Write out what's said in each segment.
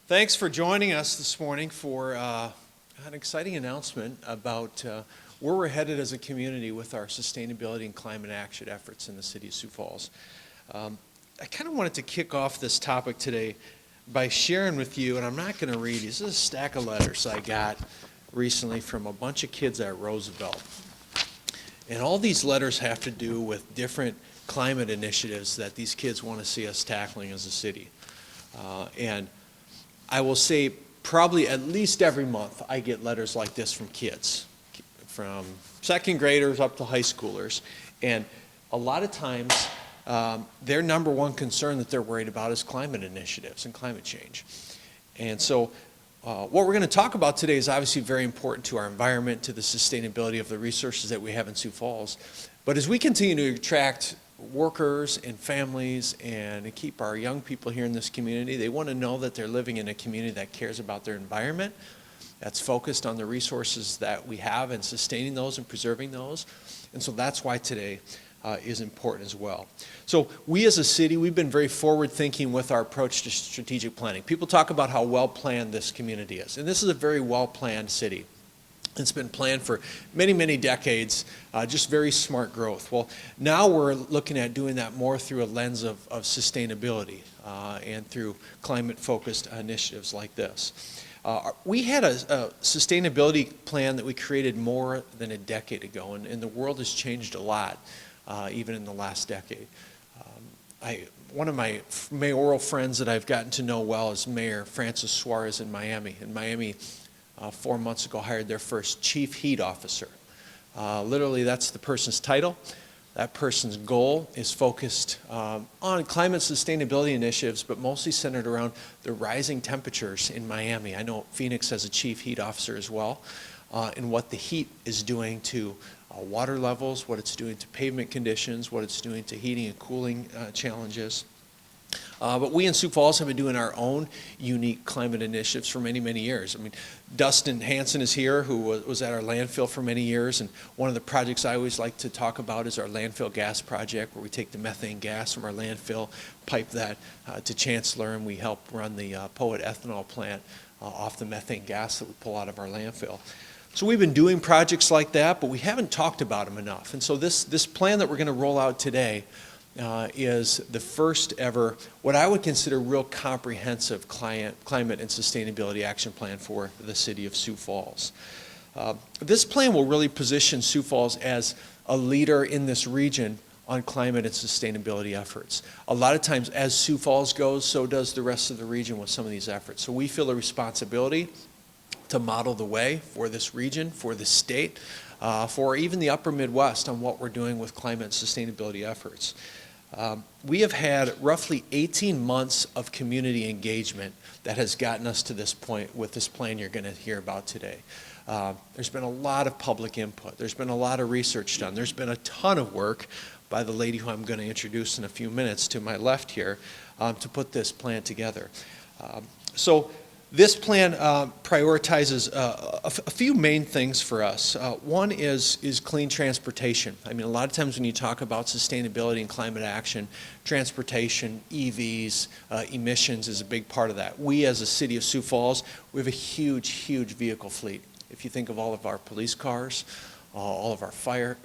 Thanks for joining us this morning for an exciting announcement about where we're headed as a community with our sustainability and climate action efforts in the City of Sioux Falls. I kind of wanted to kick off this topic today by sharing with you, and I'm not going to read these. This is a stack of letters I got recently from a bunch of kids at Roosevelt. And all these letters have to do with different climate initiatives that these kids want to see us tackling as a city. And I will say probably at least every month I get letters like this from kids, from second graders up to high schoolers. And a lot of times their number one concern that they're worried about is climate initiatives and climate change. And so what we're going to talk about today is obviously very important to our environment, to the sustainability of the resources that we have in Sioux Falls. But as we continue to attract workers and families and keep our young people here in this community, they want to know that they're living in a community that cares about their environment, that's focused on the resources that we have and sustaining those and preserving those. And so that's why today is important as well. So we as a city, we've been very forward thinking with our approach to strategic planning. People talk about how well planned this community is, and this is a very well planned city. It's been planned for many, many decades, just very smart growth. Well, now we're looking at doing that more through a lens of sustainability and through climate-focused initiatives like this. We had a sustainability plan that we created more than a decade ago, and the world has changed a lot, even in the last decade. One of my mayoral friends that I've gotten to know well is Mayor Francis Suarez in Miami. In Miami, 4 months ago, hired their first chief heat officer. Literally, that's the person's title. That person's goal is focused on climate sustainability initiatives, but mostly centered around the rising temperatures in Miami. I know Phoenix has a chief heat officer as well, and what the heat is doing to water levels, what it's doing to pavement conditions, what it's doing to heating and cooling challenges. But we in Sioux Falls have been doing our own unique climate initiatives for many, many years. I mean, Dustin Hanson is here, who was at our landfill for many years, and one of the projects I always like to talk about is our landfill gas project, where we take the methane gas from our landfill, pipe that to Chancellor, and we help run the Poet ethanol plant off the methane gas that we pull out of our landfill. So we've been doing projects like that, but we haven't talked about them enough. And so this plan that we're going to roll out today is the first ever, what I would consider real comprehensive climate and sustainability action plan for the City of Sioux Falls. This plan will really position Sioux Falls as a leader in this region on climate and sustainability efforts. A lot of times as Sioux Falls goes, so does the rest of the region with some of these efforts. So we feel a responsibility to model the way for this region, for the state, for even the upper Midwest on what we're doing with climate and sustainability efforts. We have had roughly 18 months of community engagement that has gotten us to this point with this plan you're going to hear about today. There's been a lot of public input. There's been a lot of research done. There's been a ton of work by the lady who I'm going to introduce in a few minutes to my left here to put this plan together. So this plan prioritizes a few main things for us. One is clean transportation. I mean, a lot of times when you talk about sustainability and climate action, transportation, EVs, emissions is a big part of that. We as a City of Sioux Falls, we have a huge, huge vehicle fleet. If you think of all of our police cars, all of our fire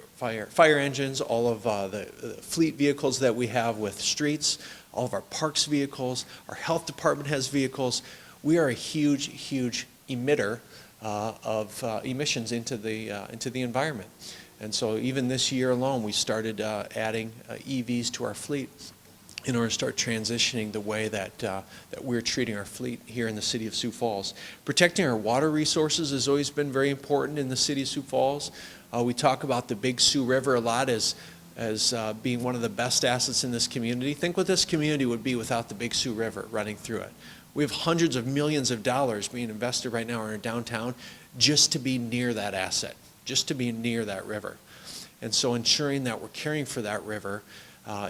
engines, all of the fleet vehicles that we have with streets, all of our parks vehicles, our health department has vehicles. We are a huge, huge emitter of emissions into the environment. And so even this year alone, we started adding EVs to our fleet in order to start transitioning the way that we're treating our fleet here in the City of Sioux Falls. Protecting our water resources has always been very important in the City of Sioux Falls. We talk about the Big Sioux River a lot as being one of the best assets in this community. Think what this community would be without the Big Sioux River running through it. We have hundreds of millions of dollars being invested right now in our downtown just to be near that asset, just to be near that river. And so ensuring that we're caring for that river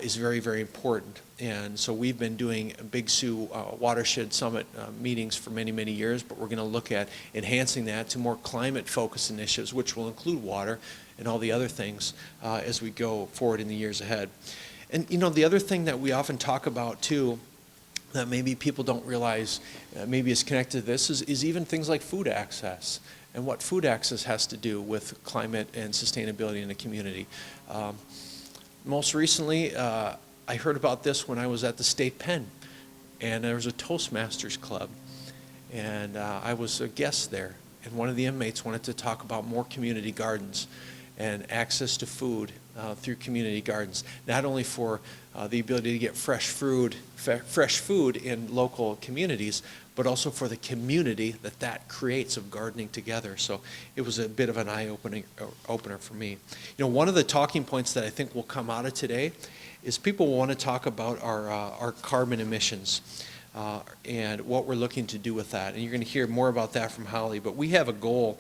is very, very important. And so we've been doing Big Sioux Watershed Summit meetings for many, many years, but we're going to look at enhancing that to more climate-focused initiatives, which will include water and all the other things as we go forward in the years ahead. And you know, the other thing that we often talk about too that maybe people don't realize maybe is connected to this is even things like food access and what food access has to do with climate and sustainability in the community. Most recently, I heard about this when I was at the state pen, and there was a Toastmasters club, and I was a guest there, and one of the inmates wanted to talk about more community gardens and access to food through community gardens, not only for the ability to get fresh food in local communities, but also for the community that creates of gardening together. So it was a bit of an eye-opener for me. You know, one of the talking points that I think will come out of today is people want to talk about our carbon emissions and what we're looking to do with that. And you're going to hear more about that from Holly. But we have a goal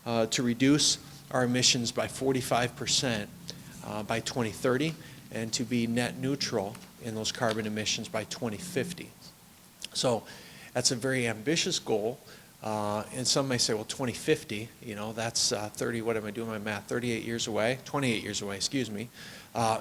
to reduce our emissions by 45% by 2030 and to be net neutral in those carbon emissions by 2050. So that's a very ambitious goal. And some may say, well, 2050, you know, that's 30, what am I doing my math, 38 years away, 28 years away, excuse me.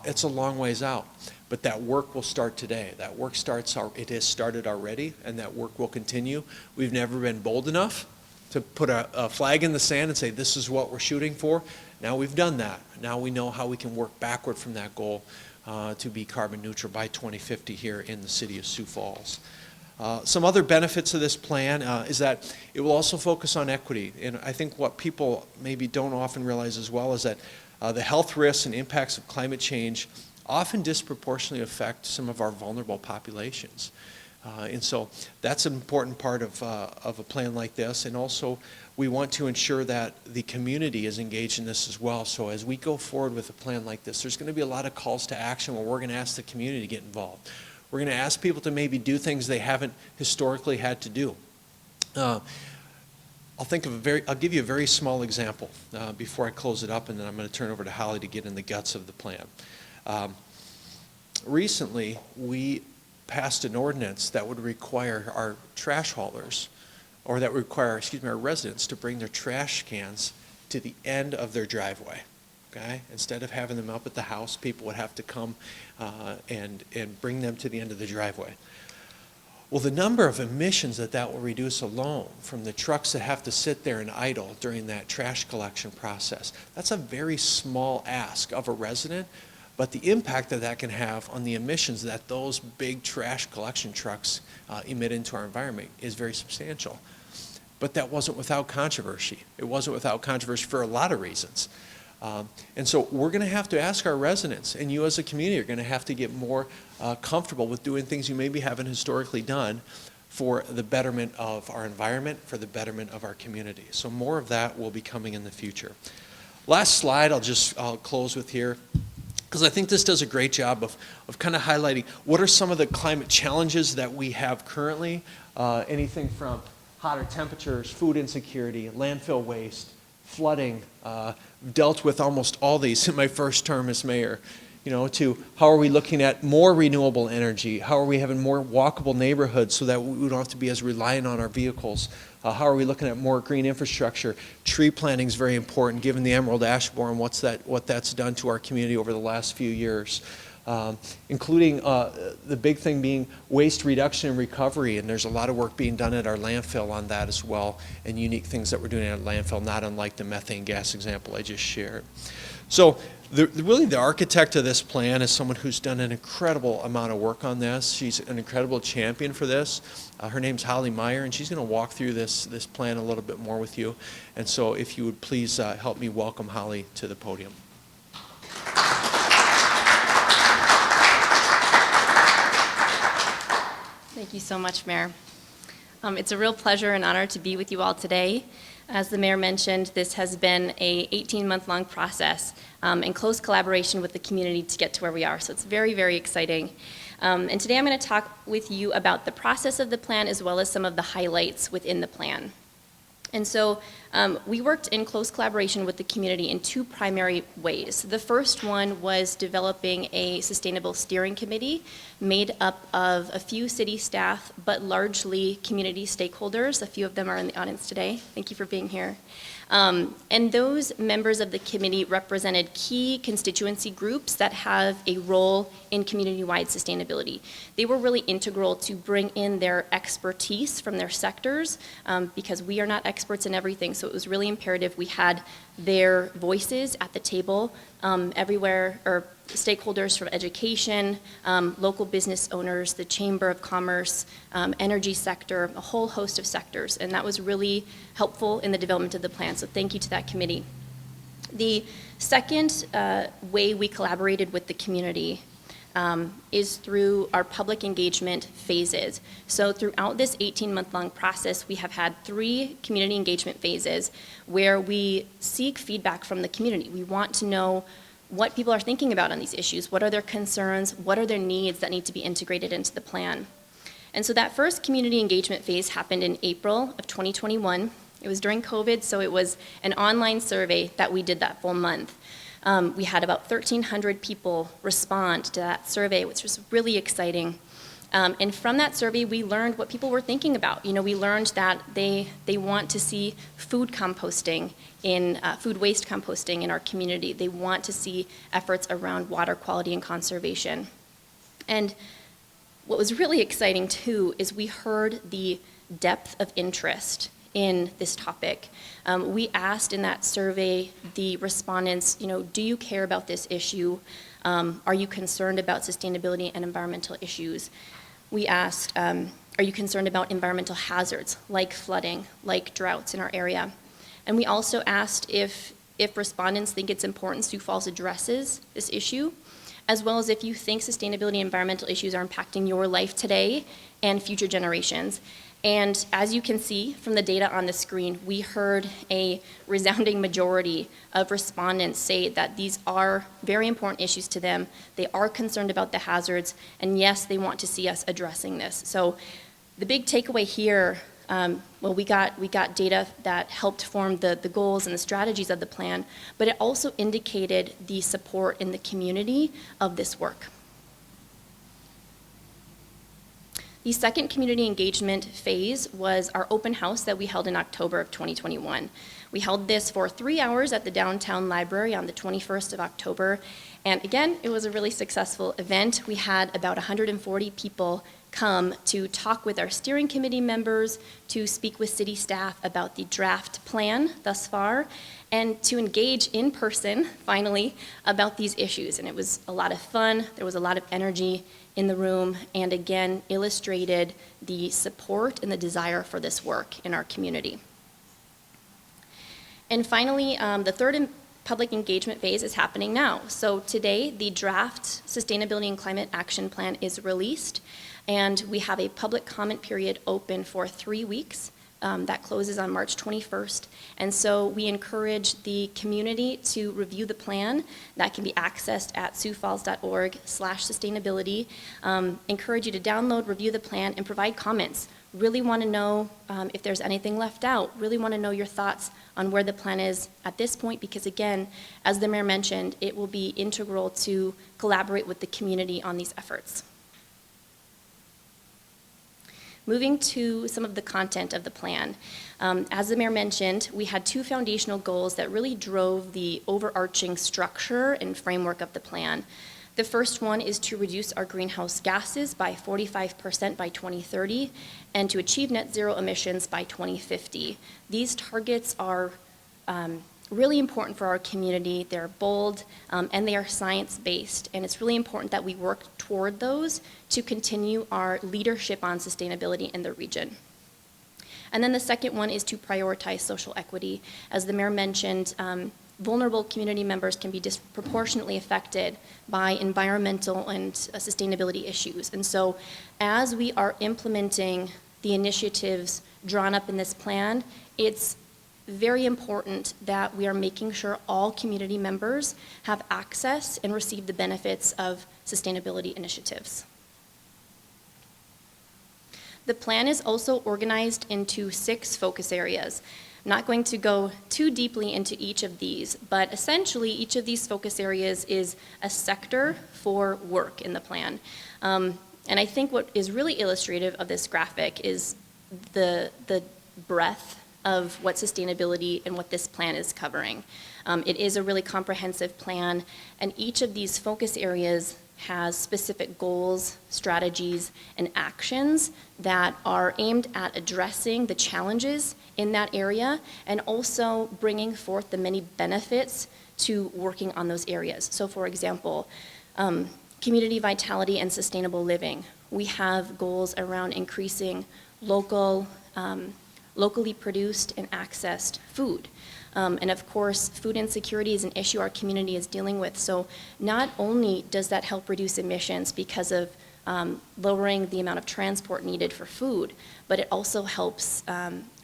It's a long ways out, but that work will start today. That work it has started already, and that work will continue. We've never been bold enough to put a flag in the sand and say, this is what we're shooting for. Now we've done that. Now we know how we can work backward from that goal to be carbon neutral by 2050 here in the city of Sioux Falls. Some other benefits of this plan is that it will also focus on equity. And I think what people maybe don't often realize as well is that the health risks and impacts of climate change often disproportionately affect some of our vulnerable populations. And so that's an important part of a plan like this. And also, we want to ensure that the community is engaged in this as well. So as we go forward with a plan like this, there's going to be a lot of calls to action where we're going to ask the community to get involved. We're going to ask people to maybe do things they haven't historically had to do. I'll give you a very small example before I close it up, and then I'm going to turn over to Holly to get in the guts of the plan. Recently, we passed an ordinance that would require our trash haulers, or that would require, our residents to bring their trash cans to the end of their driveway. Okay? Instead of having them up at the house, people would have to come and bring them to the end of the driveway. Well, the number of emissions that will reduce alone from the trucks that have to sit there and idle during that trash collection process, that's a very small ask of a resident, but the impact that can have on the emissions that those big trash collection trucks emit into our environment is very substantial. But that wasn't without controversy. It wasn't without controversy for a lot of reasons. And so we're going to have to ask our residents, and you as a community are going to have to get more comfortable with doing things you maybe haven't historically done for the betterment of our environment, for the betterment of our community. So more of that will be coming in the future. Last slide I'll close with here, because I think this does a great job of kind of highlighting what are some of the climate challenges that we have currently, anything from hotter temperatures, food insecurity, landfill waste, flooding, dealt with almost all these in my first term as mayor, to how are we looking at more renewable energy, how are we having more walkable neighborhoods so that we don't have to be as reliant on our vehicles, how are we looking at more green infrastructure. Tree planting is very important given the emerald ash borer and what that's done to our community over the last few years. Including the big thing being waste reduction and recovery, and there's a lot of work being done at our landfill on that as well, and unique things that we're doing at landfill, not unlike the methane gas example I just shared. So really the architect of this plan is someone who's done an incredible amount of work on this. She's an incredible champion for this. Her name's Holly Meyer, and she's going to walk through this plan a little bit more with you. And so if you would please help me welcome Holly to the podium. Thank you so much, Mayor. It's a real pleasure and honor to be with you all today. As the Mayor mentioned, this has been a 18-month-long process in close collaboration with the community to get to where we are. So it's very, very exciting. And today I'm going to talk with you about the process of the plan as well as some of the highlights within the plan. And so We worked in close collaboration with the community in two primary ways. The first one was developing a sustainable steering committee made up of a few city staff, but largely community stakeholders. A few of them are in the audience today. Thank you for being here. And those members of the committee represented key constituency groups that have a role in community-wide sustainability. They were really integral to bring in their expertise from their sectors because we are not experts in everything, so it was really imperative we had their voices at the table everywhere, or stakeholders from education, local business owners, the Chamber of Commerce, energy sector, a whole host of sectors, and that was really helpful in the development of the plan, so thank you to that committee. The second way we collaborated with the community is through our public engagement phases. So throughout this 18-month-long process, we have had 3 community engagement phases where we seek feedback from the community. We want to know what people are thinking about on these issues, what are their concerns, what are their needs that need to be integrated into the plan. And so that first community engagement phase happened in April of 2021. It was during COVID, so it was an online survey that we did that full month. We had about 1,300 people respond to that survey, which was really exciting. And from that survey, we learned what people were thinking about. You know, we learned that they want to see food composting food waste composting in our community. They want to see efforts around water quality and conservation. And what was really exciting too is we heard the depth of interest in this topic. We asked in that survey the respondents, you know, do you care about this issue? Are you concerned about sustainability and environmental issues? We asked, are you concerned about environmental hazards like flooding, like droughts in our area? And we also asked if respondents think it's important Sioux Falls addresses this issue, as well as if you think sustainability and environmental issues are impacting your life today and future generations. And as you can see from the data on the screen, we heard a resounding majority of respondents say that these are very important issues to them. They are concerned about the hazards, and yes, they want to see us addressing this. So the big takeaway here, well, we got data that helped form the goals and the strategies of the plan, but it also indicated the support in the community of this work. The second community engagement phase was our open house that we held in October of 2021. We held this for 3 hours at the downtown library on the 21st of October. And again, it was a really successful event. We had about 140 people come to talk with our steering committee members, to speak with city staff about the draft plan thus far, and to engage in person, finally, about these issues. And it was a lot of fun. There was a lot of energy in the room, and again, illustrated the support and the desire for this work in our community. And finally, the third public engagement phase is happening now. So today, the draft Sustainability and Climate Action Plan is released, and we have a public comment period open for 3 weeks. That closes on March 21st. And so we encourage the community to review the plan. That can be accessed at siouxfalls.org/sustainability. Encourage you to download, review the plan, and provide comments. Really want to know if there's anything left out. Really want to know your thoughts on where the plan is at this point, because again, as the mayor mentioned, it will be integral to collaborate with the community on these efforts. Moving to some of the content of the plan. As the mayor mentioned, we had 2 foundational goals that really drove the overarching structure and framework of the plan. The first one is to reduce our greenhouse gases by 45% by 2030 and to achieve net zero emissions by 2050. These targets are really important for our community. They're bold and they are science-based, and it's really important that we work toward those to continue our leadership on sustainability in the region. And then the second one is to prioritize social equity. As the mayor mentioned, vulnerable community members can be disproportionately affected by environmental and sustainability issues. And so as we are implementing the initiatives drawn up in this plan, it's very important that we are making sure all community members have access and receive the benefits of sustainability initiatives. The plan is also organized into 6 focus areas. Not going to go too deeply into each of these, but essentially each of these focus areas is a sector for work in the plan. And I think what is really illustrative of this graphic is the breadth of what sustainability and what this plan is covering. It is a really comprehensive plan, and each of these focus areas has specific goals, strategies, and actions that are aimed at addressing the challenges in that area and also bringing forth the many benefits to working on those areas. So for example, community vitality and sustainable living. We have goals around increasing locally produced and accessed food. And of course, food insecurity is an issue our community is dealing with. So not only does that help reduce emissions because of lowering the amount of transport needed for food, but it also helps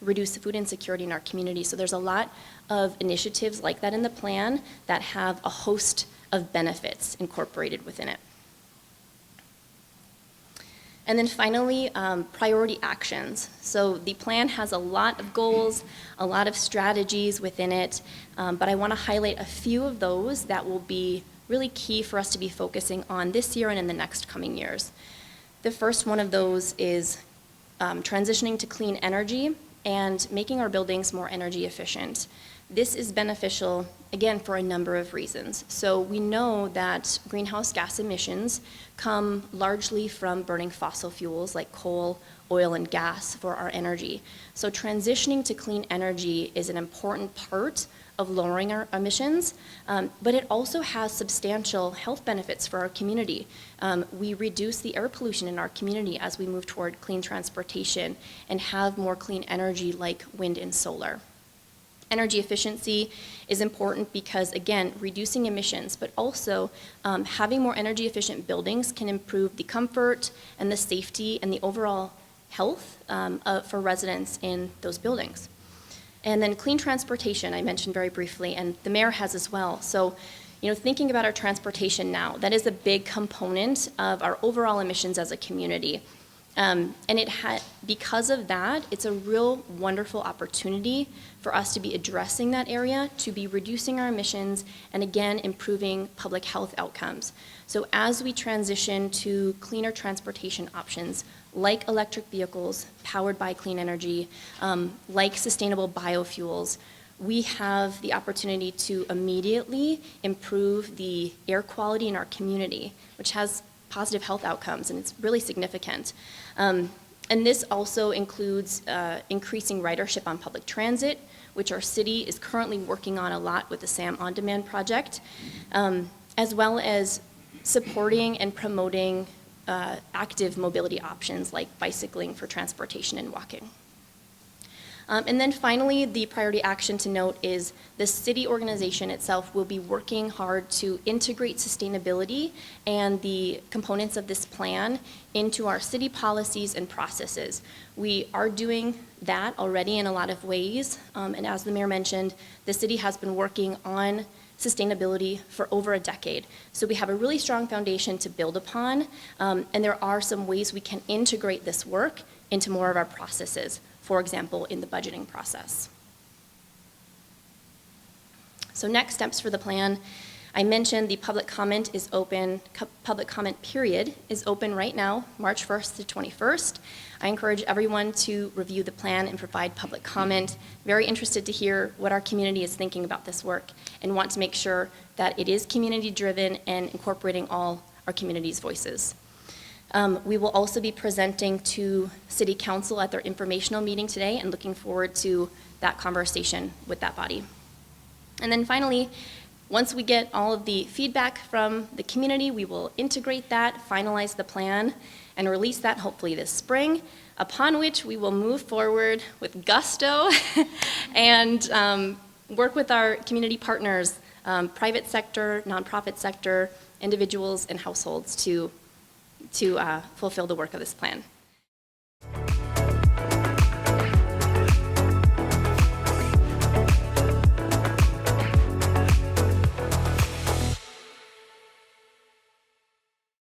reduce food insecurity in our community. So there's a lot of initiatives like that in the plan that have a host of benefits incorporated within it. And then finally, priority actions. So the plan has a lot of goals, a lot of strategies within it, but I want to highlight a few of those that will be really key for us to be focusing on this year and in the next coming years. The first one of those is transitioning to clean energy and making our buildings more energy efficient. This is beneficial, again, for a number of reasons. So we know that greenhouse gas emissions come largely from burning fossil fuels like coal, oil, and gas for our energy. So transitioning to clean energy is an important part of lowering our emissions, but it also has substantial health benefits for our community. We reduce the air pollution in our community as we move toward clean transportation and have more clean energy like wind and solar. Energy efficiency is important because, again, reducing emissions, but also having more energy efficient buildings can improve the comfort and the safety and the overall health for residents in those buildings. And then clean transportation, I mentioned very briefly, and the mayor has as well. So, thinking about our transportation now, that is a big component of our overall emissions as a community. And because of that, it's a real wonderful opportunity for us to be addressing that area, to be reducing our emissions, and again, improving public health outcomes. So as we transition to cleaner transportation options, like electric vehicles powered by clean energy, like sustainable biofuels, we have the opportunity to immediately improve the air quality in our community, which has positive health outcomes, and it's really significant. And this also includes increasing ridership on public transit, which our city is currently working on a lot with the SAM On Demand project, as well as supporting and promoting active mobility options like bicycling for transportation and walking. And then finally, the priority action to note is the city organization itself will be working hard to integrate sustainability and the components of this plan into our city policies and processes. We are doing that already in a lot of ways, and as the mayor mentioned, the city has been working on sustainability for over a decade. So we have a really strong foundation to build upon, and there are some ways we can integrate this work into more of our processes, for example, in the budgeting process. So next steps for the plan. I mentioned the public comment is open, public comment period is open right now, March 1st to 21st. I encourage everyone to review the plan and provide public comment. Very interested to hear what our community is thinking about this work and want to make sure that it is community driven and incorporating all our community's voices. We will also be presenting to City Council at their informational meeting today and looking forward to that conversation with that body. And then finally, once we get all of the feedback from the community, we will integrate that, finalize the plan, and release that hopefully this spring, upon which we will move forward with gusto and work with our community partners, private sector, nonprofit sector, individuals, and households to fulfill the work of this plan.